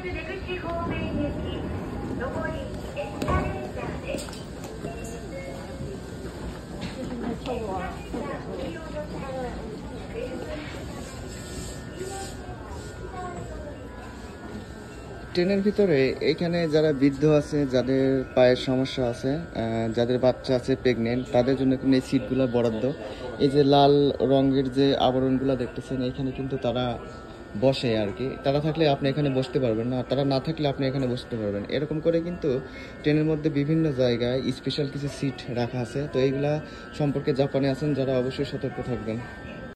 出口方面行き上りエスカレーターです。ট্রেনের ভিতরে এখানে যারা বৃদ্ধ আছে, যাদের পায়ের সমস্যা আছে, যাদের বাচ্চা আছে, প্রেগনেন্ট, তাদের জন্য কিন্তু এই সিটগুলো বরাদ্দ। এই যে লাল রঙের যে আবরণগুলো দেখতেছেন, এখানে কিন্তু তারা বসে আর কি। তারা থাকলে আপনি এখানে বসতে পারবেন না, তারা না থাকলে আপনি এখানে বসতে পারবেন। এরকম করে কিন্তু ট্রেনের মধ্যে বিভিন্ন জায়গায় স্পেশাল কিছু সিট রাখা আছে। তো এইগুলা সম্পর্কে জাপানে আছেন যারা অবশ্যই সতর্ক থাকবেন।